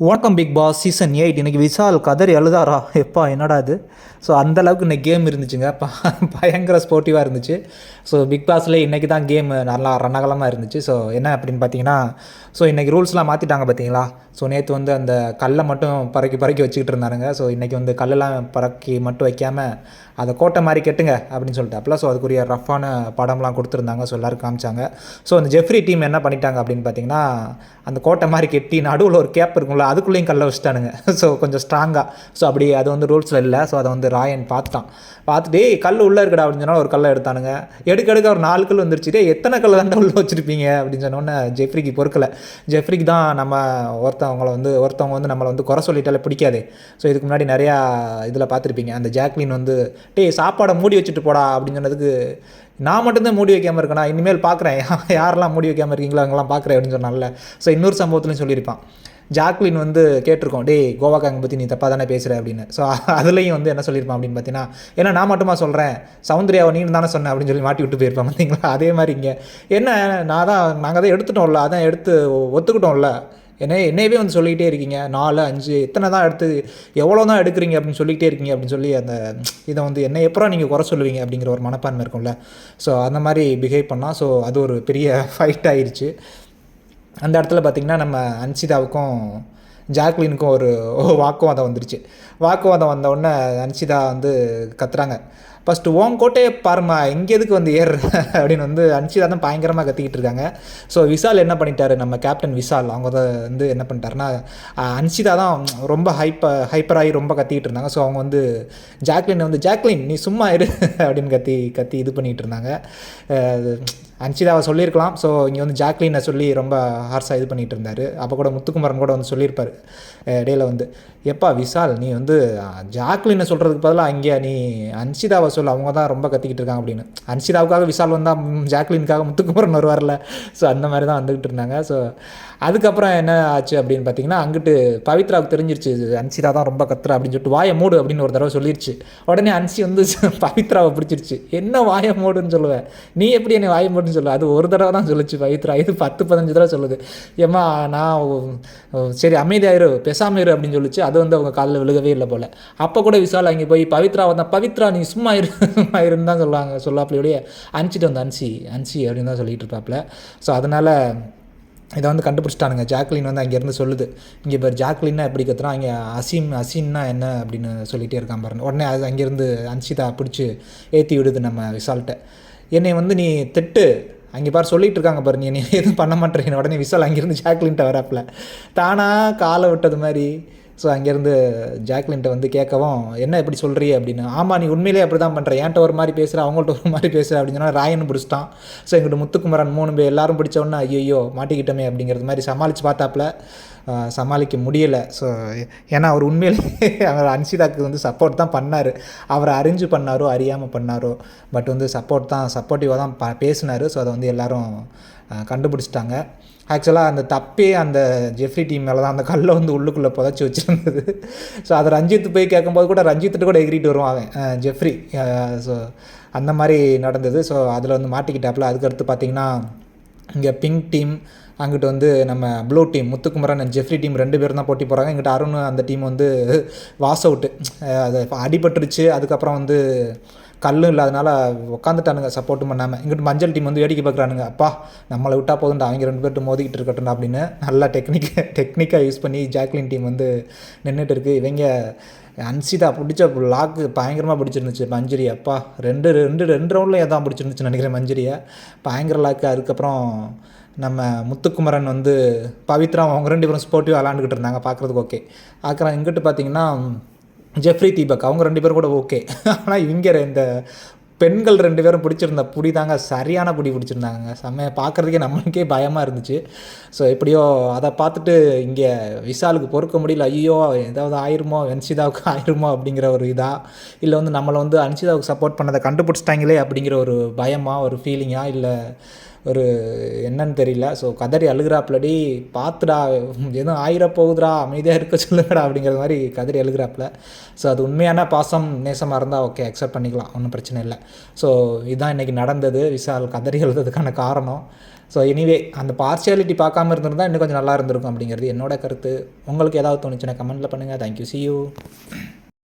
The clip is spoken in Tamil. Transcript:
வணக்கம் பிக் பாஸ் சீசன் 8 இன்றைக்கி விஷால் கதறி எழுதாரா எப்பா என்னடா இது. ஸோ அந்தளவுக்கு இன்றைக்கி கேம் இருந்துச்சுங்க. பயங்கர ஸ்போர்ட்டிவாக இருந்துச்சு. ஸோ பிக் பாஸில் இன்றைக்கி தான் கேம் நல்லா ரணகலமாக இருந்துச்சு. ஸோ என்ன அப்படின்னு பார்த்தீங்கன்னா, ஸோ இன்றைக்கி ரூல்ஸ்லாம் மாற்றிட்டாங்க பார்த்தீங்களா. ஸோ நேற்று வந்து அந்த கல்லை மட்டும் பறக்கி பறக்கி வச்சுக்கிட்டு இருந்தானுங்க. ஸோ இன்றைக்கி வந்து கல்லெல்லாம் பறக்கி மட்டும் வைக்காமல் அதை கோட்டை மாதிரி கெட்டுங்க அப்படின்னு சொல்லிட்டு அப்போலாம். ஸோ அதுக்குரிய ரஃப்பான படம்லாம் கொடுத்துருந்தாங்க. ஸோ எல்லோரும் காமிச்சாங்க. ஸோ அந்த ஜெஃப்ரி டீம் என்ன பண்ணிட்டாங்க அப்படின்னு பார்த்தீங்கன்னா, அந்த கோட்டை மாதிரி கெட்டி நடுவில் ஒரு கேப் இருக்கும்ல, அதுக்குள்ளேயும் கல்லை வச்சுட்டானுங்க. ஸோ கொஞ்சம் ஸ்ட்ராங்காக. ஸோ அப்படி அது வந்து ரூல்ஸில் இல்லை. ஸோ அதை வந்து ராயன் பார்த்துட்டு கல் உள்ளே இருக்கடா அப்படின்னு சொன்னால் ஒரு கல்லை எடுத்தானுங்க. எடுக்க ஒரு 4 கல் வந்துருச்சு. எத்தனை கல் தாண்டா உள்ளே வச்சுருப்பீங்க அப்படின்னு சொன்னோன்னே ஜெஃப்ரிக்கு பொறுக்கலை. ஜெஃப்ரிக்கு தான் நம்ம ஒருத்தவங்க வந்து நம்மளை வந்து குறை சொல்லிட்டாலே பிடிக்காது. ஸோ இதுக்கு முன்னாடி நிறையா இதில் பார்த்துருப்பீங்க. அந்த ஜாக்லின் வந்து சாப்பாடை மூடி வச்சுட்டு போடா அப்படின்னு சொன்னதுக்கு, நான் மட்டும்தான் மூடி வைக்காமல் இருக்கேனா, இனிமேல் பார்க்குறேன் யாரெல்லாம் மூடி வைக்காமல் இருக்கீங்களோ அங்கெல்லாம் பார்க்குறேன் அப்படின்னு சொன்னால. ஸோ இன்னொரு சம்பவத்துலையும் சொல்லியிருப்பான். ஜாக்லின் வந்து கேட்டிருக்கோம், கோவாக்காங்க பற்றி நீ தப்பாக தானே பேசுகிற அப்படின்னு. ஸோ அதுலேயும் வந்து என்ன சொல்லியிருப்பான் அப்படின்னு பார்த்தீங்கன்னா, ஏன்னா நான் மட்டுமா சொல்கிறேன், சௌந்தர்யாவை நீ தானே சொன்னேன் அப்படின்னு சொல்லி மாட்டி விட்டு போயிருப்பான் பார்த்தீங்களா. அதே மாதிரி இங்கே என்ன, நாங்கள் தான் எடுத்துட்டோம்ல, அதான் எடுத்து ஒத்துக்கிட்டோம்ல, என்னையவே வந்து சொல்லிக்கிட்டே இருக்கீங்க 4 5 எத்தனை தான் எவ்வளோ தான் எடுக்கிறீங்க அப்படின்னு சொல்லிக்கிட்டே இருக்கீங்க அப்படின்னு சொல்லி அந்த இதை வந்து என்னை எப்போ நீங்கள் குறை சொல்லுவீங்க அப்படிங்கிற ஒரு மனப்பான்மை இருக்கும்ல. ஸோ அந்த மாதிரி பிஹேவ் பண்ணால். ஸோ அது ஒரு பெரிய ஃபைட் ஆயிடுச்சு. அந்த இடத்துல பார்த்திங்கன்னா, நம்ம அன்சிதாவுக்கும் ஜாக்லினுக்கும் ஒரு வாக்குவாதம் வந்துருச்சு. வாக்குவாதம் வந்தவுடனே அன்சிதா வந்து கத்துறாங்க, ஃபஸ்ட்டு கோட்டையை பாருமா, இங்கே எதுக்கு வந்து அப்படின்னு வந்து அன்சிதா தான் பயங்கரமாக கத்திக்கிட்டு இருக்காங்க. ஸோ விஷால் என்ன பண்ணிட்டாரு, நம்ம கேப்டன் விஷால் அவங்க வந்து என்ன பண்ணிட்டாருன்னா, அன்சிதா தான் ரொம்ப ஹைப்பராகி ரொம்ப கத்திக்கிட்டு இருந்தாங்க. ஸோ அவங்க வந்து ஜாக்லின் நீ சும்மா இரு அப்படின்னு கத்தி இது பண்ணிகிட்டு இருந்தாங்க. அன்சிதாவை சொல்லியிருக்கலாம். ஸோ இங்கே வந்து ஜாக்லினை சொல்லி ரொம்ப ஹார்ஸாக இது பண்ணிகிட்டு இருந்தார். அப்போ கூட முத்துக்குமரன் கூட வந்து சொல்லியிருப்பார் இடையில வந்து, எப்பா விஷால் நீ வந்து ஜாக்லினை சொல்கிறதுக்கு பதிலாக இங்கே நீ அன்சிதாவை சொல்ல, அவங்க தான் ரொம்ப கத்திக்கிட்டு இருக்காங்க அப்படின்னு. அன்சிதாவுக்காக விஷால் வந்தால் ஜாக்லினுக்காக முத்துக்குமரன் வருவார்ல. ஸோ அந்த மாதிரி தான் வந்துக்கிட்டு இருந்தாங்க. ஸோ அதுக்கப்புறம் என்ன ஆச்சு அப்படின்னு பார்த்தீங்கன்னா, அங்கிட்டு பவித்ராவுக்கு தெரிஞ்சிருச்சு அன்சிதா தான் ரொம்ப கத்துறா அப்படின்னு சொல்லிட்டு, வாயை மூடு அப்படின்னு ஒரு தடவை சொல்லிருச்சு. உடனே அன்சி வந்து பவித்ராவை பிடிச்சிருச்சு. என்ன வாயை மூடுன்னு சொல்லுவேன், நீ எப்படி என்னை வாயை மூடுன்னு சொல்லுவேன். அது ஒரு தடவை தான் சொல்லிச்சு பவித்ரா, இது 10-15 தடவை சொல்லுது. ஏம்மா நான் சரி அமைதியாயிரு பேசாமல் இரு அப்படின்னு சொல்லிச்சு. அது வந்து அவங்க காலில் விழுகவே இல்லை போல். அப்போ கூட விஷால் அங்கே போய் பவித்ரா வந்தால், பவித்ரா நீ சும்மா இருன்னு தான் சொல்லாப்பிலையோடைய அனுப்பிச்சிட்டு வந்து அன்சி அப்படின்னு தான் சொல்லிட்டு இருப்பாப்புல. ஸோ அதனால் இதை வந்து கண்டுபிடிச்சிட்டானுங்க. ஜாக்லின் வந்து அங்கேருந்து சொல்லுது, இங்கே பாரு ஜாக்லின்னா எப்படி கத்துறான், இங்கே அசீன்னா என்ன அப்படின்னு சொல்லிகிட்டே இருக்கான் பாருங்க. உடனே அது அங்கேருந்து அன்சிதா பிடிச்சி ஏற்றி விடுது நம்ம விஷால்கிட்ட. என்னை வந்து நீ திட்டு, அங்கே பாரு சொல்லிகிட்டு இருக்காங்க பாரு, நீ எதுவும் பண்ண மாட்டேறீங்க. உடனே விஷால் அங்கேருந்து ஜாக்லின்ட்ட வராப்பில் தானாக காலை விட்டது மாதிரி. ஸோ அங்கேருந்து ஜாக்லின்ட்ட வந்து கேட்கவும், என்ன எப்படி சொல்கிறீ அப்படின்னு. ஆமாம் நீ உண்மையிலே அப்படி தான் பண்ணுற, என்கிட்ட ஒரு மாதிரி பேசுகிற, அவங்கள்ட்ட ஒரு மாதிரி பேசுகிற அப்படின்னு சொன்னால் ராயன் பிடிச்சிட்டான். ஸோ எங்கிட்ட முத்துக்குமரன் 3 பேர் எல்லோரும் பிடிச்சோன்னா ஐயோ மாட்டிக்கிட்டோமே அப்படிங்கிறது மாதிரி சமாளித்து பார்த்தாப்புல. சமாளிக்க முடியலை. ஸோ ஏன்னா அவர் உண்மையிலே அவர் அன்சிதாக்கு வந்து சப்போர்ட் தான் பண்ணார். அவரை அறிஞ்சு பண்ணாரோ அறியாமல் பண்ணாரோ, பட் வந்து சப்போர்ட்டிவாக தான் பேசினார். ஸோ அதை வந்து எல்லோரும் கண்டுபிடிச்சிட்டாங்க. ஆக்சுவலாக அந்த தப்பே அந்த ஜெஃப்ரி டீம் மேலே தான், அந்த கல்லை வந்து உள்ளுக்குள்ளே புதைச்சி வச்சுருந்தது. ஸோ அதை ரஞ்சித் போய் கேட்கும்போது கூட ரஞ்சித்துட்டு கூட எகிரிட்டு வருவான் ஜெஃப்ரி. ஸோ அந்த மாதிரி நடந்தது. ஸோ அதில் வந்து மாட்டிக்கிட்டாப்புல. அதுக்கடுத்து பார்த்திங்கன்னா, இங்கே பிங்க் டீம், அங்கிட்டு வந்து நம்ம blue team Muthukumaran and Jeffrey team 2 பேரும் தான் போட்டி போகிறாங்க. இங்கிட்ட அருண் அந்த டீம் வந்து வாஸ் அவுட்டு, அது அடிபட்டுருச்சு. அதுக்கப்புறம் வந்து கல்லும் இல்லாதனால உட்காந்துட்டானுங்க சப்போர்ட்டும் பண்ணாமல். இங்கிட்டு மஞ்சள் டீம் வந்து வேடிக்கை பார்க்குறானுங்க, அப்பா நம்மளை விட்டால் போதுண்டா, அவங்க 2 பேர்ட்டு மோதிக்கிட்டு இருக்கட்டும் அப்படின்னு நல்லா டெக்னிக்காக யூஸ் பண்ணி ஜாக்லின் டீம் வந்து நின்றுட்டு இருக்குது. இவங்க அன்சிதா பிடிச்ச லாக்கு பயங்கரமாக பிடிச்சிருந்துச்சு மஞ்சரி. அப்பா ரெண்டு ரவுண்டில் எதான் பிடிச்சிருந்துச்சுன்னு நினைக்கிறேன் மஞ்சரியை, பயங்கர லாக்கு. அதுக்கப்புறம் நம்ம முத்துக்குமரன் வந்து பவித்ரா அவங்க 2 பேரும் ஸ்போர்ட்டிவாக விளாண்டுக்கிட்டு இருந்தாங்க, பார்க்குறதுக்கு ஓகே. அப்புறம் இங்கிட்டு பார்த்திங்கன்னா ஜெஃப்ரி தீபக் அவங்க 2 பேரும் கூட ஓகே. ஆனால் இவங்க இந்த பெண்கள் 2 பேரும் பிடிச்சிருந்த புடி தாங்க சரியான புடி பிடிச்சிருந்தாங்க. செம்மையாக பார்க்குறதுக்கே நம்மளுக்கே பயமாக இருந்துச்சு. ஸோ எப்படியோ அதை பார்த்துட்டு இங்கே விஷாலுக்கு பொறுக்க முடியல. ஐயோ ஏதாவது ஆயிருமோ, அன்சிதாவுக்கு ஆயிருமோ அப்படிங்கிற ஒரு இல்லை வந்து நம்மளை வந்து அன்சிதாவுக்கு சப்போர்ட் பண்ணதை கண்டுபிடிச்சிட்டாங்களே அப்படிங்கிற ஒரு பயமாக ஒரு ஃபீலிங்காக, இல்லை ஒரு என்னன்னு தெரியல. ஸோ கதறி அழுகிறாப்புலடி, பார்த்துடா எதுவும் ஆயிரப்போகுதுடா அமைதியாக இருக்க சொல்லுங்கடா அப்படிங்கிற மாதிரி கதறி அழுகிறாப்புல. ஸோ அது உண்மையான பாசம் நேசமாக இருந்தால் ஓகே, அக்செப்ட் பண்ணிக்கலாம், ஒன்றும் பிரச்சனை இல்லை. ஸோ இதுதான் இன்றைக்கி நடந்தது, விஷால் கதறி எழுதுறதுக்கான காரணம். ஸோ எனிவே அந்த பார்ஷியாலிட்டி பார்க்காம இருந்திருந்தால் இன்னும் கொஞ்சம் நல்லா இருந்திருக்கும் அப்படிங்கிறது என்னோட கருத்து. உங்களுக்கு ஏதாவது தோணுச்சுன்னா கமெண்ட்டில் பண்ணுங்கள். Thank you, see you.